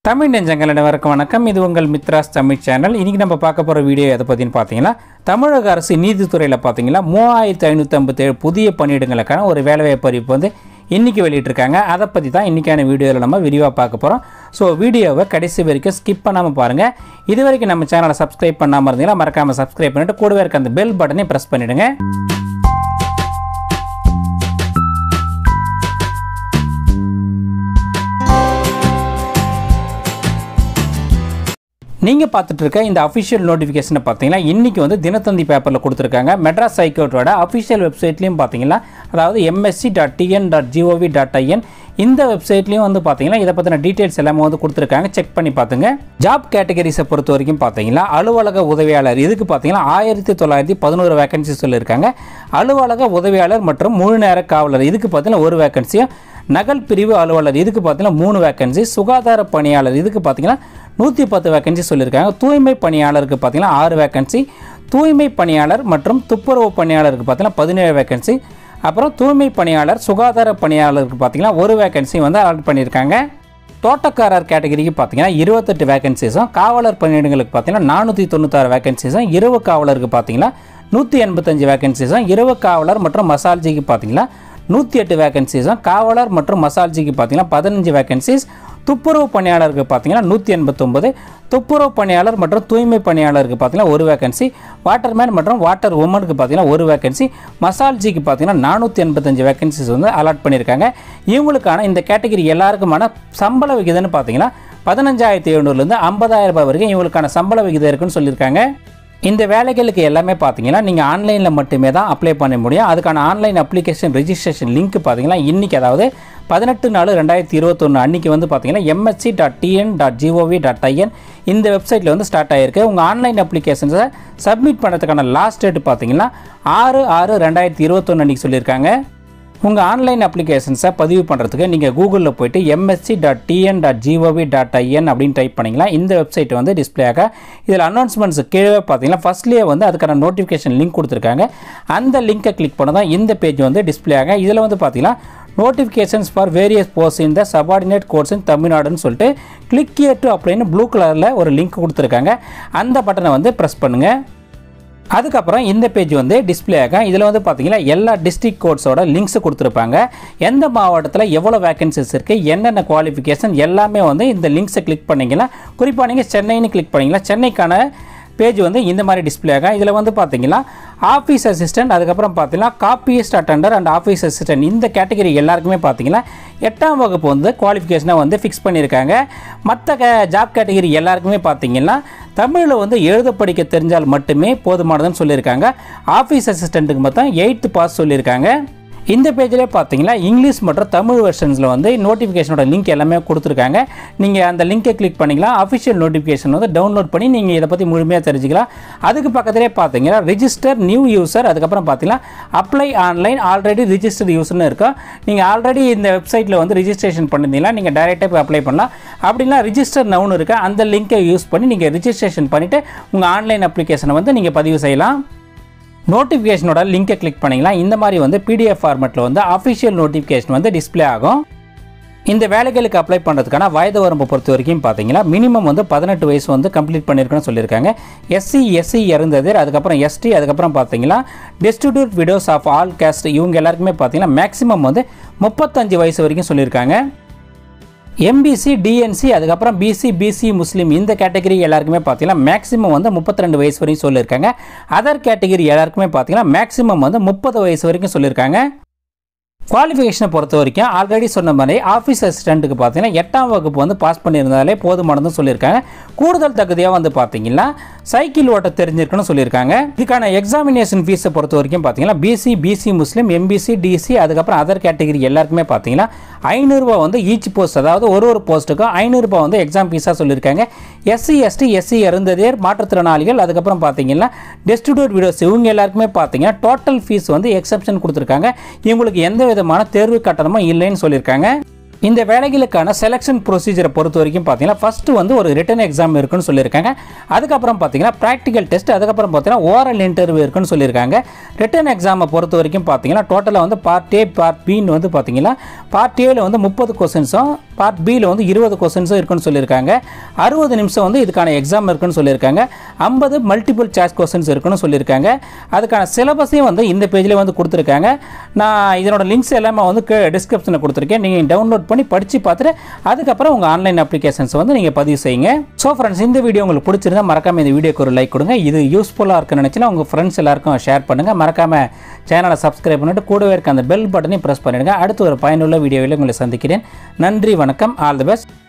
தமிழ் நெஞ்சங்கள் அனைவருக்கும் வணக்கம். இது உங்கள் மித்ராஸ் தமிழ் சேனல். இன்றைக்கி நம்ம பார்க்க போகிற வீடியோ எதை பற்றின்னு பார்த்தீங்கன்னா, தமிழக அரசு நீதித்துறையில் பார்த்தீங்கன்னா 3557 புதிய பணியிடங்களுக்கான ஒரு வேலைவாய்ப்பு அறிவிப்பு வந்து இன்றைக்கி வெளியிட்டிருக்காங்க. அதை பற்றி தான் இன்றைக்கான வீடியோவில் நம்ம விரிவாக பார்க்க போகிறோம். ஸோ வீடியோவை கடைசி வரைக்கும் ஸ்கிப் பண்ணாமல் பாருங்கள். இது வரைக்கும் நம்ம சேனலை சப்ஸ்கிரைப் பண்ணாமல் இருந்தீங்கன்னா மறக்காமல் சப்ஸ்கிரைப் பண்ணிவிட்டு கூடவே இருக்க அந்த பெல் பட்டனை ப்ரெஸ் பண்ணிவிடுங்க. நீங்கள் பார்த்துட்டு இருக்க இந்த அஃபிஷியல் நோட்டிஃபிகேஷனை பார்த்தீங்கன்னா இன்றைக்கி வந்து தினத்தந்தி பேப்பரில் கொடுத்துருக்காங்க. மெட்ராஸ் ஹைகோர்ட்டோட அஃபிஷியல் வெப்சைட்லேயும் பார்த்தீங்கன்னா, அதாவது msc.tn.gov.in இந்த வெப்சைட்லேயும் வந்து பார்த்தீங்கன்னா இதை பற்றின டீட்டெயில்ஸ் எல்லாமே வந்து கொடுத்துருக்காங்க. செக் பண்ணி பார்த்துங்க. ஜாப் கேட்டகரிஸை பொறுத்த வரைக்கும் பார்த்தீங்கன்னா அலுவலக உதவியாளர் இதுக்கு பார்த்தீங்கன்னா 1911 வேகன்சி சொல்லியிருக்காங்க. அலுவலக உதவியாளர் மற்றும் முழு நேர காவலர் இதுக்கு பார்த்தீங்கன்னா ஒரு வேகன்சியும், நகல் பிரிவு அலுவலர் இதுக்கு பார்த்தீங்கன்னா 3 வேகன்சி, சுகாதார பணியாளர் இதுக்கு பார்த்தீங்கன்னா 110 வேகன்சி சொல்லியிருக்காங்க. தூய்மை பணியாளருக்கு பார்த்தீங்கன்னா 6 வேகன்சி, தூய்மை பணியாளர் மற்றும் துப்புரவு பணியாளருக்கு பார்த்தீங்கன்னா 17 வேகன்சி, அப்புறம் தூய்மை பணியாளர் சுகாதார பணியாளருக்கு பார்த்தீங்கன்னா 1 வேகன்சி வந்து அலாட் பண்ணியிருக்காங்க. தோட்டக்காரர் கேட்டகரிக்கு பார்த்தீங்கன்னா 28 வேகன்சிஸும், காவலர் பணியிடங்களுக்கு பார்த்தீங்கன்னா 496 வேகன்சிஸும், இரவு காவலருக்கு பார்த்தீங்கன்னா 185 வேகன்சிஸும், இரவு காவலர் மற்றும் மசால்ஜிக்கு பார்த்தீங்கன்னா 108 வேகன்சிஸும், காவலர் மற்றும் மசால்ஜிக்கு பார்த்தீங்கன்னா 15 வேகன்சிஸ், துப்புரவு பணியாளருக்கு பார்த்தீங்கன்னா 189, துப்புரவு பணியாளர் மற்றும் தூய்மை பணியாளருக்கு பார்த்தீங்கன்னா 1 வேகன்சி, வாட்டர்மேன் மற்றும் வாட்டர் உமனுக்கு பார்த்தீங்கன்னா 1 வேகன்சி, மசால்ஜிக்கு பார்த்தீங்கன்னா 485 வேகன்சிஸ் வந்து அலாட் பண்ணியிருக்காங்க. இவங்களுக்கான இந்த கேட்டகரி எல்லாருக்குமான சம்பள விகிதம்னு பார்த்தீங்கன்னா 15,700லேருந்து 50,000 ரூபாய் வரைக்கும் இவங்களுக்கான சம்பள விகிதம் இருக்குன்னு சொல்லியிருக்காங்க. இந்த வேலைகளுக்கு எல்லாமே பார்த்தீங்கன்னா நீங்கள் ஆன்லைனில் மட்டுமே தான் அப்ளை பண்ண முடியும். அதுக்கான ஆன்லைன் அப்ளிகேஷன் ரெஜிஸ்ட்ரேஷன் லிங்க் பார்த்தீங்கன்னா இன்றைக்கி, அதாவது 18/4/2021 அன்றைக்கி வந்து பார்த்தீங்கன்னா msc.tn.gov.in இந்த வெப்சைட்டில் வந்து ஸ்டார்ட் ஆகிருக்கு. உங்கள் ஆன்லைன் அப்ளிகேஷன்ஸை சப்மிட் பண்ணுறதுக்கான லாஸ்ட் டேட் பார்த்தீங்கன்னா 6/6/2021 அன்றைக்கி சொல்லியிருக்காங்க. உங்கள் ஆன்லைன் அப்ளிகேஷன்ஸை பதிவு பண்ணுறதுக்கு நீங்கள் கூகுளில் போய்ட்டு msc.tn.gov.in அப்படின்னு டைப் பண்ணிங்கன்னா இந்த வெப்சைட் வந்து டிஸ்பிளே ஆக. இதில் அனௌன்ஸ்மெண்ட்ஸ் கீழே பார்த்தீங்கன்னா ஃபஸ்ட்லேயே வந்து அதுக்கான நோட்டிஃபிகேஷன் லிங்க் கொடுத்துருக்காங்க. அந்த லிங்கை கிளிக் பண்ண தான் இந்த பேஜ் வந்து டிஸ்பிளே ஆக. இதில் வந்து பார்த்தீங்கன்னா notifications for various post in the subordinate course இன் தமிழ்நாடுன்னு சொல்லிட்டு கிளிக் ஹியர் டு அப்படின்னு ப்ளூ கலரில் ஒரு லிங்க் கொடுத்துருக்காங்க. அந்த பட்டனை வந்து ப்ரெஸ் பண்ணுங்கள். அதுக்கப்புறம் இந்த பேஜ் வந்து டிஸ்பிளே ஆகும். இதில் வந்து பார்த்தீங்கன்னா எல்லா டிஸ்ட்ரிக்ட் கோர்ஸோட லிங்க்ஸ் கொடுத்துருப்பாங்க. எந்த மாவட்டத்தில் எவ்வளோ வேகன்சிஸ் இருக்குது, என்னென்ன குவாலிஃபிகேஷன் எல்லாமே வந்து இந்த லிங்க்ஸை கிளிக் பண்ணிங்கன்னா, குறிப்பாக நீங்கள் சென்னைன்னு கிளிக் பண்ணிங்கன்னா சென்னைக்கான பேஜ் வந்து இந்த மாதிரி டிஸ்பிளே ஆகும். இதில் வந்து பார்த்தீங்கன்னா ஆஃபீஸ் அசிஸ்டன்ட், அதுக்கப்புறம் பார்த்தீங்கன்னா காப்பியிஸ்ட் அட்டெண்டர் அண்ட் ஆஃபீஸ் அசிஸ்டன்ட் இந்த கேட்டகரி எல்லாருக்குமே பார்த்தீங்கன்னா 8ஆம் வகுப்பு வந்து குவாலிஃபிகேஷனாக வந்து ஃபிக்ஸ் பண்ணியிருக்காங்க. மற்ற ஜாப் கேட்டகரி எல்லாருக்குமே பார்த்தீங்கன்னா தமிழில் வந்து எழுத படிக்க தெரிஞ்சால் மட்டுமே போதுமானதுன்னு சொல்லியிருக்காங்க. ஆஃபீஸ் அசிஸ்டண்ட்டுக்கு மொத்தம் 8th பாஸ் சொல்லியிருக்காங்க. இந்த பேஜிலே பார்த்தீங்கன்னா இங்கிலீஷ் மற்றும் தமிழ் வெர்ஷன்ஸில் வந்து நோட்டிஃபிகேஷனோட லிங்க் எல்லாமே கொடுத்துருக்காங்க. நீங்கள் அந்த லிங்கை கிளிக் பண்ணிக்கலாம். அஃபிஷியல் நோட்டிஃபிகேஷன் வந்து டவுன்லோட் பண்ணி நீங்கள் இதை பற்றி முழுமையாக தெரிஞ்சுக்கலாம். அதுக்கு பக்கத்திலே பார்த்தீங்கன்னா ரெஜிஸ்டர் நியூ யூசர், அதுக்கப்புறம் பார்த்தீங்கன்னா அப்ளை ஆன்லைன் ஆல்ரெடி ரிஜிஸ்டர் யூசர்னு இருக்கும். நீங்கள் ஆல்ரெடி இந்த வெப்சைட்டில் வந்து ரிஜிஸ்ட்ரேஷன் பண்ணியிருந்தீங்கன்னா நீங்கள் டைரெக்டாக போய் அப்ளை பண்ணலாம். அப்படின்னா ரிஜிஸ்டர் நவுன்னு இருக்கு, அந்த லிங்கை யூஸ் பண்ணி நீங்கள் ரிஜிஸ்ட்ரேஷன் பண்ணிவிட்டு உங்கள் ஆன்லைன் அப்ளிகேஷனை வந்து நீங்கள் பதிவு செய்யலாம். நோட்டிஃபிகேஷனோட லிங்கை கிளிக் பண்ணிங்கன்னா இந்த மாதிரி வந்து பிடிஎஃப் ஃபார்மெட்டில் வந்து அஃபிஷியல் நோட்டிஃபிகேஷன் வந்து டிஸ்பிளே ஆகும். இந்த வேலைகளுக்கு அப்ளை பண்ணுறதுக்கான வயது வரம்பை பொறுத்த வரைக்கும் பார்த்தீங்கன்னா மினிமம் வந்து 18 வயசு வந்து கம்ப்ளீட் பண்ணியிருக்குன்னு சொல்லியிருக்காங்க. எஸ்சி இருந்தது, அதுக்கப்புறம் எஸ்டி, அதுக்கப்புறம் பார்த்தீங்கன்னா destitute widows of all caste இவங்க எல்லாருக்குமே பார்த்தீங்கன்னா மேக்ஸிமம் வந்து 35 வயசு வரைக்கும் சொல்லியிருக்காங்க. எம்பிசி, டிஎன்சி, அதுக்கப்புறம் பிசி முஸ்லீம் இந்த கேட்டகரி எல்லாருக்குமே பார்த்தீங்கன்னா மேக்ஸிமம் வந்து 32 வயசு வரைக்கும் சொல்லியிருக்காங்க. அதர் கேட்டகரி எல்லாருக்குமே பார்த்தீங்கன்னா மேக்ஸிமம் வந்து 30 வயசு வரைக்கும் சொல்லியிருக்காங்க. குவாலிஃபிகேஷனை பொறுத்த வரைக்கும் ஆல்ரெடி சொன்ன மாதிரி ஆஃபீஸ் அசிஸ்டண்ட்டுக்கு பார்த்தீங்கன்னா 8ஆம் வகுப்பு வந்து பாஸ் பண்ணியிருந்தாலே போதுமானதுன்னு சொல்லியிருக்காங்க. கூடுதல் தகுதியாக வந்து பார்த்தீங்கன்னா சைக்கிள் ஓட்ட தெரிஞ்சிருக்குன்னு சொல்லியிருக்காங்க. இதுக்கான எக்ஸாமினேஷன் ஃபீஸை பொறுத்த வரைக்கும் பார்த்தீங்கன்னா பிசி முஸ்லீம், எம்பிசி, டிசி, அதுக்கப்புறம் அதர் கேட்டகரி எல்லாருக்குமே பார்த்தீங்கன்னா 500 ரூபா வந்து ஈச் போஸ்ட், அதாவது ஒரு போஸ்ட்டுக்கும் 500 ரூபா வந்து எக்ஸாம் ஃபீஸாக சொல்லியிருக்காங்க. எஸ்சி இருந்ததேர், மாற்றுத்திறனாளிகள், அதுக்கப்புறம் பார்த்தீங்கன்னா டெஸ்டிடியூட் விடோஸ் இவங்க எல்லாருக்குமே பார்த்தீங்கன்னா டோட்டல் ஃபீஸ் வந்து எக்ஸப்ஷன் கொடுத்துருக்காங்க. இவங்களுக்கு எந்த விதமான தேர்வு கட்டணமும் இல்லைன்னு சொல்லியிருக்காங்க. இந்த வேலைகளுக்கான செலெக்ஷன் ப்ரொசீஜரை பொறுத்த வரைக்கும் பார்த்தீங்கன்னா ஃபஸ்ட்டு வந்து ஒரு ரிட்டன் எக்ஸாம் இருக்குன்னு சொல்லியிருக்காங்க. அதுக்கப்புறம் பார்த்தீங்கன்னா ப்ராக்டிக்கல் டெஸ்ட், அதுக்கப்புறம் பார்த்தீங்கன்னா ஓரல் இன்டர்வியூ இருக்குன்னு சொல்லியிருக்காங்க. ரிட்டன் எக்ஸாமை பொறுத்த வரைக்கும் பார்த்தீங்கன்னா டோட்டலாக வந்து பார்ட் ஏ பார்ட் பின்னு வந்து பார்த்தீங்கன்னா பார்ட் ஏல வந்து 30 கொஸ்டின்ஸும் பார்ட் பியில் வந்து 20 கொஸ்டின்ஸும் இருக்குன்னு சொல்லியிருக்காங்க. 60 நிமிஷம் வந்து இதுக்கான எக்ஸாம் இருக்குன்னு சொல்லியிருக்காங்க. 50 மல்டிபிள் சாய்ஸ் கொஸ்டின்ஸ் இருக்குன்னு சொல்லியிருக்காங்க. அதுக்கான சிலபஸையும் வந்து இந்த பேஜில் வந்து கொடுத்துருக்காங்க. நான் இதனோட லிங்க்ஸ் எல்லாமே வந்து டிஸ்கிரிப்ஷனில் கொடுத்துருக்கேன். நீங்கள் டவுன்லோட் பண்ணி படித்து பார்த்துட்டு அதுக்கப்புறம் உங்கள் ஆன்லைன் அப்ளிகேஷன்ஸ் வந்து நீங்கள் பதிவு செய்யுங்க. ஸோ ஃப்ரெண்ட்ஸ், இந்த வீடியோ உங்களுக்கு பிடிச்சிருந்தா மறக்காமல் இந்த வீடியோக்கு ஒரு லைக் கொடுங்க. இது யூஸ்ஃபுல்லாக இருக்குன்னு நினச்சினா உங்கள் ஃப்ரெண்ட்ஸ் எல்லாருக்கும் ஷேர் பண்ணுங்கள். மறக்காமல் சேனலை சப்ஸ்கிரைப் பண்ணிட்டு கூடவே இருக்க அந்த பெல் பட்டனையும் ப்ரெஸ் பண்ணிடுங்க. அடுத்து ஒரு பயனுள்ள வீடியோவில் உங்களை சந்திக்கிறேன். நன்றி, வணக்கம், ஆல் தி பெஸ்ட்.